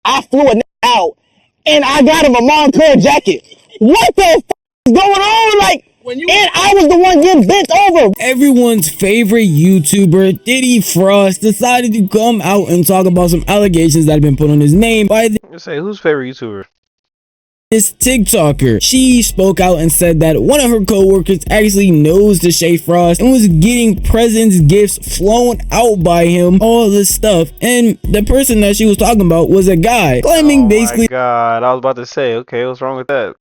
I flew a nigga out and I got him a Montclair jacket. What the f is going on? Like, and I was the one getting bent over. Everyone's favorite YouTuber, Deshae Frost, decided to come out and talk about some allegations that have been put on his name by whose favorite YouTuber? this TikToker. She spoke out and said that one of her co-workers actually knows Deshae Frost and was getting presents, gifts flown out by him, all this stuff. And the person that she was talking about was a guy claiming basically. Oh my God, I was about to say, okay, what's wrong with that?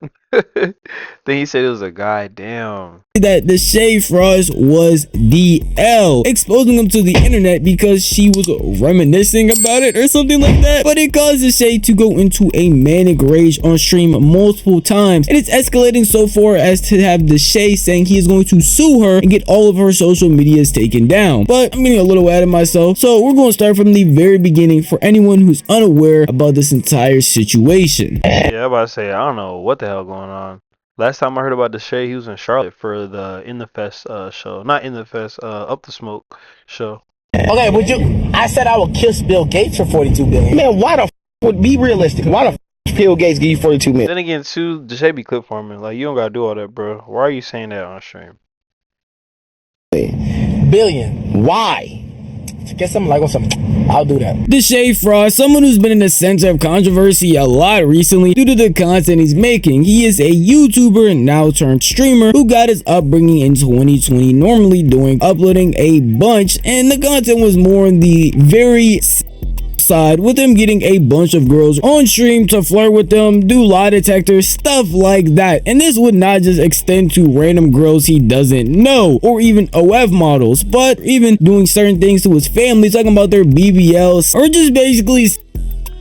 Then he said it was a guy. Damn. That Deshae Frost was DL, exposing him to the internet because she was reminiscing about it or something like that. But it caused Deshae to go into a manic rage on stream multiple times, and it's escalating so far as to have Deshae saying he is going to sue her and get all of her social medias taken down. But I'm getting a little ahead of myself, so we're going to start from the very beginning for anyone who's unaware about this entire situation. Yeah, I'm about to say, I don't know what the hell going on. Last time I heard about Deshae, he was in Charlotte for the In the Fest show. Not In the Fest, Up the Smoke show. Okay, would you? I said I would kiss Bill Gates for 42 billion. Man, why the f would be realistic? Why the f Bill Gates give you 42 million? Then again, too, Deshae be clip farming. Like, you don't gotta do all that, bro. Why are you saying that on stream? Billion. Why? Get something like something. I'll do that. Deshae Frost, someone who's been in the center of controversy a lot recently due to the content he's making. He is a YouTuber now turned streamer who got his upbringing in 2020, normally doing uploading a bunch, and the content was more on the very side, with him getting a bunch of girls on stream to flirt with them, do lie detectors, stuff like that. And this would not just extend to random girls he doesn't know, or even OF models, but even doing certain things to his family, talking about their BBLs, or just basically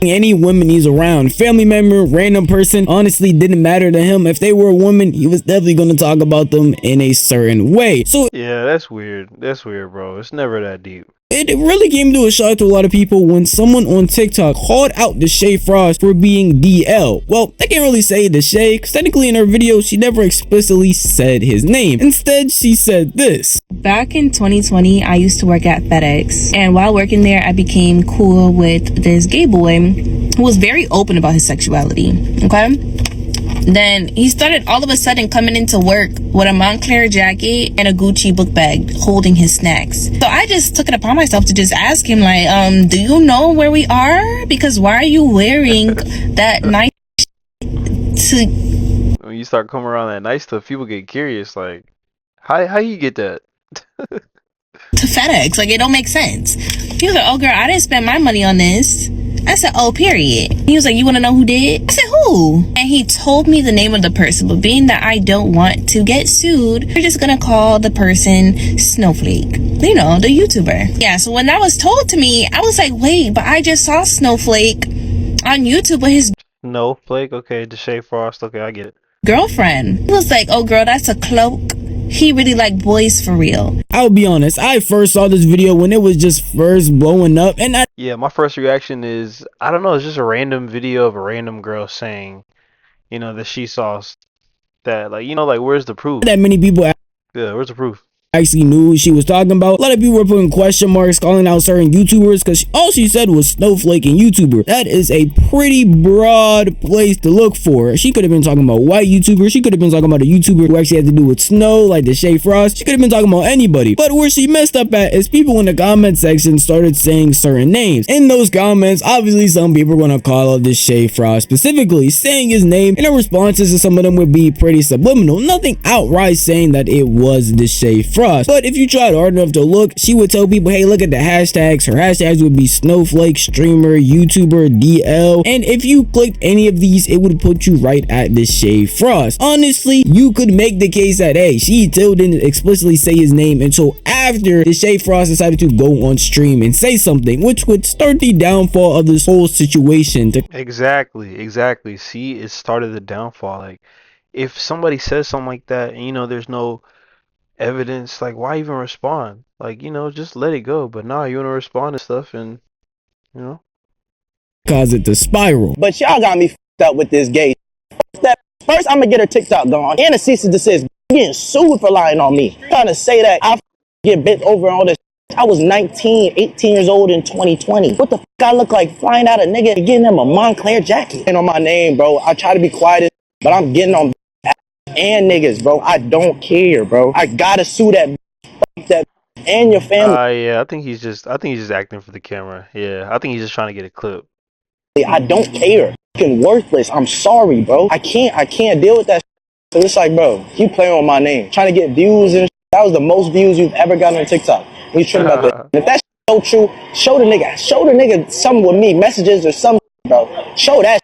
any women he's around. Family member, random person, honestly didn't matter to him. If they were a woman, he was definitely going to talk about them in a certain way. So yeah, that's weird. That's weird, bro. It's never that deep. It really came to a shock to a lot of people when someone on TikTok called out Deshae Frost for being DL. Well, I can't really say Deshae, because technically in her video, she never explicitly said his name. Instead, she said this. Back in 2020, I used to work at FedEx. And while working there, I became cool with this gay boy who was very open about his sexuality. Okay? Then he started all of a sudden coming into work with a Montclair jacket and a Gucci book bag holding his snacks. So I just took it upon myself to just ask him, like, do you know where we are? Because why are you wearing that nice to... When you start coming around that nice stuff, people get curious, like, how you get that? to FedEx? Like, it don't make sense. He was like, oh girl, I didn't spend my money on this. I said, oh, period. He was like, you want to know who did? I said, who? And he told me the name of the person, but being that I don't want to get sued, we're just going to call the person Snowflake. You know, the YouTuber. Yeah, so when that was told to me, I was like, wait, but I just saw Snowflake on YouTube with his Snowflake? Okay, Deshae Frost. Okay, I get it. girlfriend. He was like, oh girl, that's a cloak. He really like boys for real. I'll be honest, I first saw this video when it was just first blowing up, and yeah, my first reaction is, I don't know, it's just a random video of a random girl saying, you know, that she saw that, like, you know, like, where's the proof? That many people Yeah, where's the proof? actually knew who she was talking about. A lot of people were putting question marks, calling out certain YouTubers, because all she said was Snowflake and YouTuber. That is a pretty broad place to look for. She could have been talking about white YouTubers. She could have been talking about a YouTuber who actually had to do with snow, like Deshae Frost. She could have been talking about anybody. But where she messed up at is people in the comment section started saying certain names. In those comments, obviously some people are going to call out Deshae Frost specifically, saying his name, and her responses to some of them would be pretty subliminal. Nothing outright saying that it was Deshae Frost. But if you tried hard enough to look, she would tell people, hey, look at the hashtags. Her hashtags would be Snowflake, streamer, YouTuber, DL. And if you clicked any of these, it would put you right at Deshae Frost. Honestly, you could make the case that, hey, she still didn't explicitly say his name until after Deshae Frost decided to go on stream and say something, which would start the downfall of this whole situation. Exactly. See, it started the downfall. Like, if somebody says something like that, and, you know, there's no evidence, like, why even respond? Like, you know, just let it go. But nah, you want to respond to stuff, and, you know, cause it to spiral. But y'all got me f***ed up with this gay. First, I'm gonna get her TikTok going. And a cease and desist. Getting sued for lying on me. Trying to say that I get bent over and all this. I was 19, 18 years old in 2020. What the fuck I look like flying out a nigga and getting him a Montclair jacket? And on my name, bro. I try to be quiet, but I'm getting on and niggas, bro. I don't care, bro. I gotta sue that and your family. Yeah, I think he's just acting for the camera. Yeah, I think he's just trying to get a clip. I don't care. Fucking worthless. I'm sorry, bro. I can't deal with that. So it's like, bro, you playing on my name, trying to get views and that was the most views you've ever gotten on TikTok. We tripping about that. If that's so true, show the nigga something with me, messages or something, bro. Show that.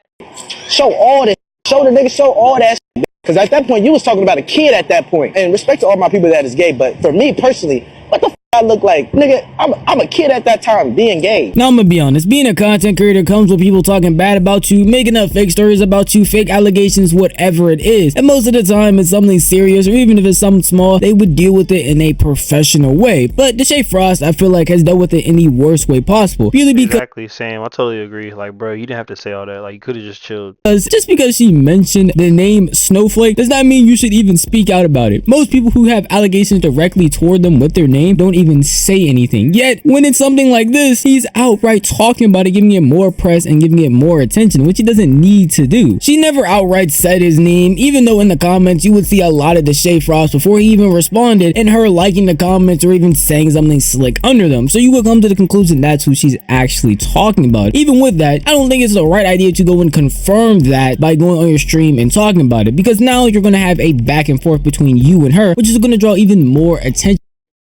Show all this. Show the nigga. Show all that. Because at that point, you was talking about a kid at that point. And respect to all my people that is gay, but for me personally, what the f I look like? Nigga, I'm a kid at that time being gay. Now I'm gonna be honest, being a content creator comes with people talking bad about you, making up fake stories about you, fake allegations, whatever it is. And most of the time it's something serious, or even if it's something small, they would deal with it in a professional way. But Deshae Frost, I feel like, has dealt with it in the worst way possible. Purely because Exactly, Sam. I totally agree. Like, bro, you didn't have to say all that. Like, you could have just chilled. just because she mentioned the name Snowflake does not mean you should even speak out about it. Most people who have allegations directly toward them with their name don't even say anything. Yet when it's something like this, he's outright talking about it, giving it more press and giving it more attention, which he doesn't need to do. She never outright said his name, even though in the comments you would see a lot of Deshae Frost before he even responded, and her liking the comments or even saying something slick under them. So you would come to the conclusion that's who she's actually talking about. Even with that, I don't think it's the right idea to go and confirm that by going on your stream and talking about it, because now you're going to have a back and forth between you and her, which is going to draw even more attention.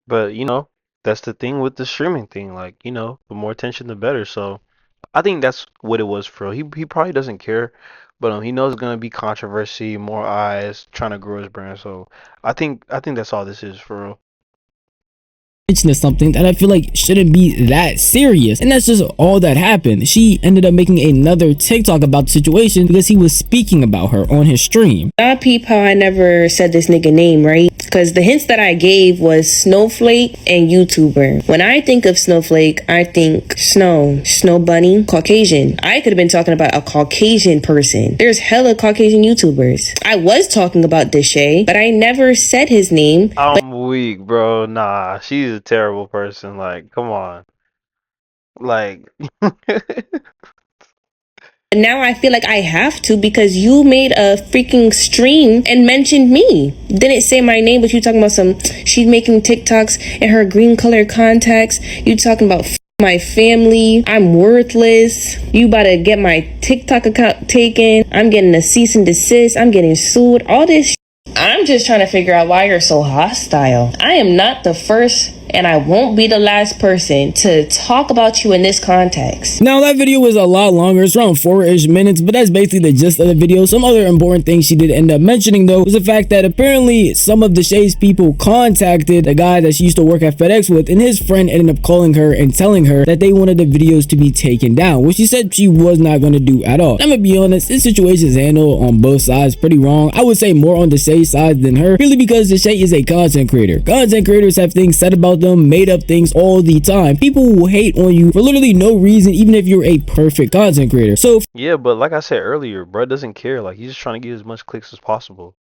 But, that's the thing with the streaming thing. Like, the more attention, the better. So I think that's what it was for real. He probably doesn't care, but he knows it's gonna be controversy, more eyes, trying to grow his brand. So I think that's all this is for real. Of something that I feel like shouldn't be that serious, and that's just all that happened. She ended up making another TikTok about the situation because he was speaking about her on his stream. I peep how I never said this nigga name, right? Because the hints that I gave was Snowflake and YouTuber. When I think of Snowflake, I think snow bunny, Caucasian. I could have been talking about a Caucasian person. There's hella Caucasian YouTubers. I was talking about Deshae, but I never said his name. I'm weak, bro. Nah, she's a terrible person. Like, come on. Like, And now I feel like I have to because you made a freaking stream and mentioned me. Didn't say my name, but you talking about she's making TikToks in her green color contacts. You talking about my family. I'm worthless. You about to get my TikTok account taken. I'm getting a cease and desist. I'm getting sued. All this. I'm just trying to figure out why you're so hostile. I am not the first and I won't be the last person to talk about you in this context. Now that video was a lot longer, it's around 4-ish minutes, but that's basically the gist of the video. Some other important things she did end up mentioning though was the fact that apparently some of Deshae's people contacted the guy that she used to work at FedEx with, and his friend ended up calling her and telling her that they wanted the videos to be taken down, which she said she was not going to do at all. I'm gonna be honest, this situation is handled on both sides pretty wrong. I would say more on Deshae's side than her, really, because Deshae is a content creator. Content creators have things said about them, made up things all the time. People will hate on you for literally no reason, even if you're a perfect content creator. So yeah, but like I said earlier, bro doesn't care. Like, he's just trying to get as much clicks as possible.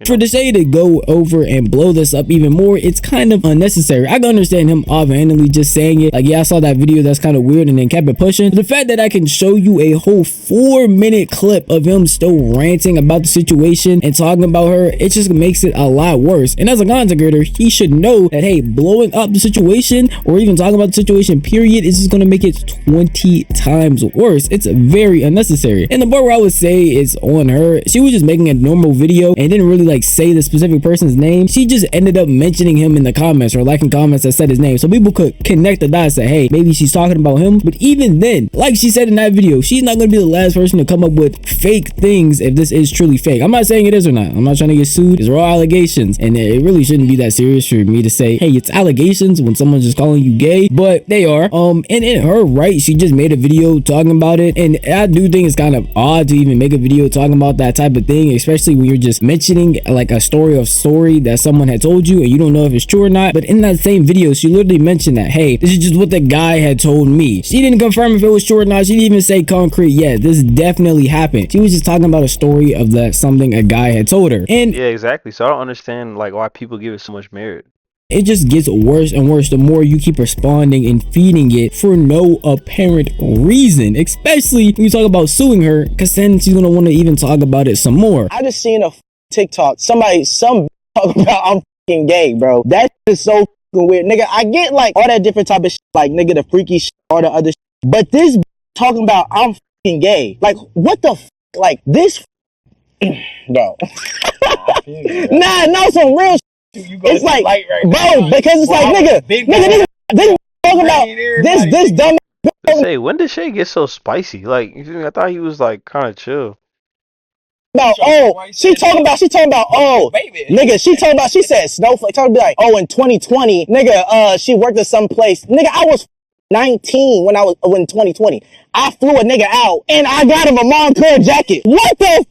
for Deshae to go over and blow this up even more, it's kind of unnecessary. I can understand him offhandedly just saying it, like, yeah, I saw that video, that's kind of weird, and then kept it pushing. But the fact that I can show you a whole 4-minute clip of him still ranting about the situation and talking about her, it just makes it a lot worse. And as a content creator, he should know that, hey, blowing up the situation or even talking about the situation period is just going to make it 20 times worse. It's very unnecessary. And the part where I would say it's on her, she was just making a normal video and didn't really like say the specific person's name. She just ended up mentioning him in the comments or liking comments that said his name, so people could connect the dots, say, hey, maybe she's talking about him. But even then, like she said in that video, she's not going to be the last person to come up with fake things if this is truly fake. I'm not saying it is or not. I'm not trying to get sued. It's raw allegations, and it really shouldn't be that serious for me to say, hey, it's allegations when someone's just calling you gay, but they are. And in her right, she just made a video talking about it, and I do think it's kind of odd to even make a video talking about that type of thing, especially when you're just mentioning like a story that someone had told you and you don't know if it's true or not. But in that same video, she literally mentioned that, hey, this is just what the guy had told me. She didn't confirm if it was true or not. She didn't even say concrete, yeah, this definitely happened. She was just talking about a story of that something a guy had told her. And yeah, exactly. So I don't understand like why people give it so much merit. it just gets worse and worse the more you keep responding and feeding it for no apparent reason, especially when you talk about suing her, because then she's gonna want to even talk about it some more. I just seen a TikTok, some talk about I'm fucking gay, bro. That is so fucking weird. Nigga, I get like all that different type of shit, like nigga, the freaky shit, all the other shit. But this talking about I'm fucking gay. Like, what the like this bro. Nah, no, some real shit. It's like, bro, because it's like, nigga, this talking about this dumb. Say, when did Deshae get so spicy? Like, you feel me? I thought he was like kind of chill. About she talking about nigga, she said snowflake, talking about like, in 2020, nigga, she worked at some place. Nigga, I was 19 when 2020. I flew a nigga out and I got him a Montclair jacket. What the f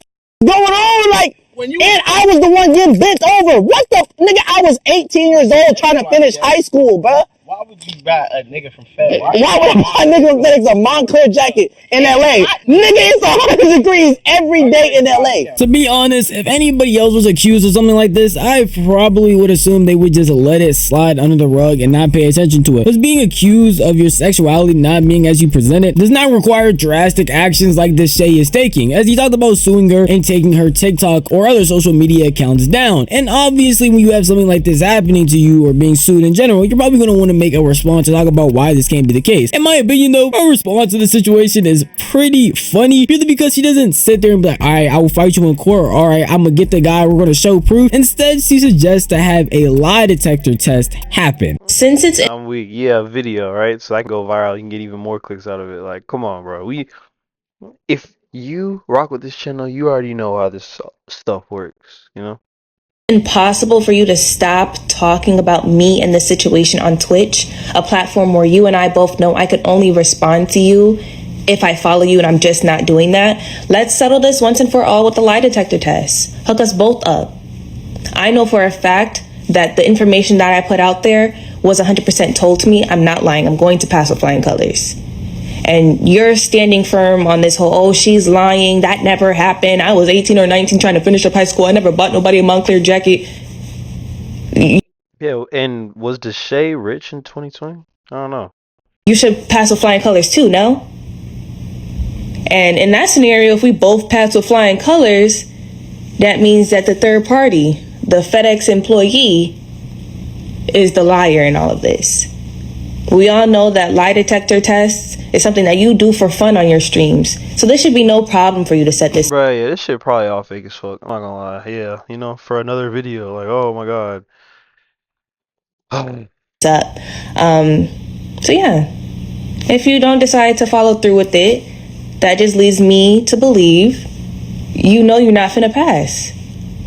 going on? Like, and I was the one getting bent over. What the nigga? I was 18 years old trying to finish high school, bruh. Why would you buy a nigga from FedEx? Why would I buy a nigga from FedEx a Montclair jacket in LA? Nigga, it's 100 degrees every day in LA. To be honest, if anybody else was accused of something like this, I probably would assume they would just let it slide under the rug and not pay attention to it. Because being accused of your sexuality not being as you present it does not require drastic actions like Deshae is taking, as he talked about suing her and taking her TikTok or other social media accounts down. And obviously when you have something like this happening to you or being sued in general, you're probably going to want to make a response to talk about why this can't be the case. In my opinion though, her response to the situation is pretty funny, purely because she doesn't sit there and be like, alright, I will fight you in court, or alright, I'm gonna get the guy, we're gonna show proof. Instead, she suggests to have a lie detector test happen. Since it's I'm weak. Yeah, video, right? So I can go viral. You can get even more clicks out of it. Like, come on, bro. If you rock with this channel, you already know how this stuff works, you know? impossible for you to stop talking about me and the situation on Twitch, a platform where you and I both know I could only respond to you if I follow you, and I'm just not doing that. Let's settle this once and for all with the lie detector test. Hook us both up. I know for a fact that the information that I put out there was 100% told to me. I'm not lying. I'm going to pass with flying colors. And you're standing firm on this whole, oh, she's lying, that never happened. I was 18 or 19 trying to finish up high school. I never bought nobody a Montclair jacket. Yeah, and was Deshae rich in 2020? I don't know. You should pass with flying colors too, no? And in that scenario, if we both pass with flying colors, that means that the third party, the FedEx employee, is the liar in all of this. We all know that lie detector tests is something that you do for fun on your streams. So there should be no problem for you to set this Right, yeah, this shit probably all fake as fuck. I'm not gonna lie. Yeah, you know, for another video, like, oh my god. up. So yeah, if you don't decide to follow through with it, that just leads me to believe you know you're not finna pass.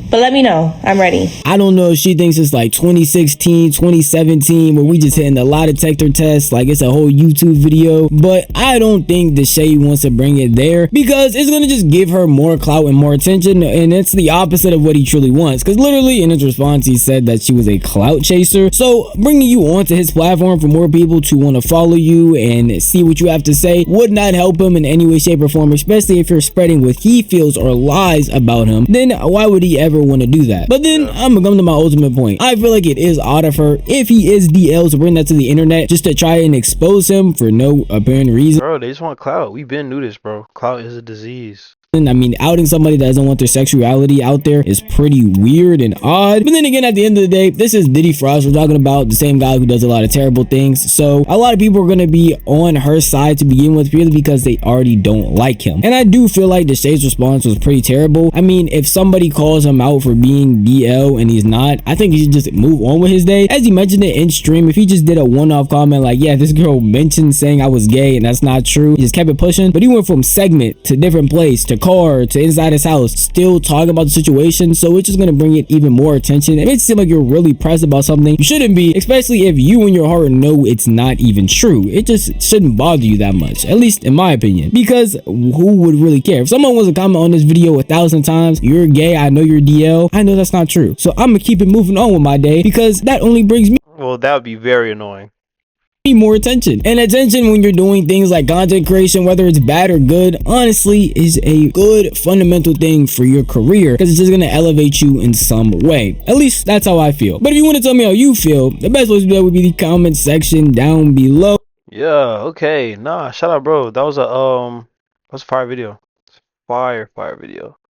But let me know. I'm ready. I don't know if she thinks it's like 2016, 2017, where we just hitting the lie detector test like it's a whole YouTube video. But I don't think Deshae wants to bring it there because it's going to just give her more clout and more attention. And it's the opposite of what he truly wants. Because literally in his response, he said that she was a clout chaser. So bringing you onto his platform for more people to want to follow you and see what you have to say would not help him in any way, shape, or form, especially if you're spreading what he feels or lies about him. Then why would he ever want to do that? But then I'm gonna come to my ultimate point. I feel like it is odd of her, if he is DL, to bring that to the internet just to try and expose him for no apparent reason. Bro, they just want clout. We've been through this, bro. Clout is a disease. I mean, outing somebody that doesn't want their sexuality out there is pretty weird and odd. But then again, at the end of the day, this is Deshae Frost. We're talking about the same guy who does a lot of terrible things. So a lot of people are going to be on her side to begin with, purely because they already don't like him. And I do feel like Deshae's response was pretty terrible. I mean, if somebody calls him out for being DL and he's not, I think he should just move on with his day. As he mentioned it in stream, if he just did a one-off comment like, yeah, this girl mentioned saying I was gay and that's not true, he just kept it pushing. But he went from segment to different place to car to inside his house, still talking about the situation. So it's just going to bring it even more attention. It makes it seem like you're really pressed about something you shouldn't be, especially if you in your heart know it's not even true. It just shouldn't bother you that much, at least in my opinion, because who would really care? If someone wants to comment on this video 1,000 times, you're gay, I know you're DL, I know that's not true. So I'm gonna keep it moving on with my day, because that only brings me, Well, that would be very annoying. need more attention. And attention when you're doing things like content creation, whether it's bad or good, honestly is a good fundamental thing for your career because it's just gonna elevate you in some way. At least that's how I feel. But if you want to tell me how you feel, the best way to do that would be the comment section down below. Yeah, okay. Nah, shout out, bro. That was a fire video. Fire video.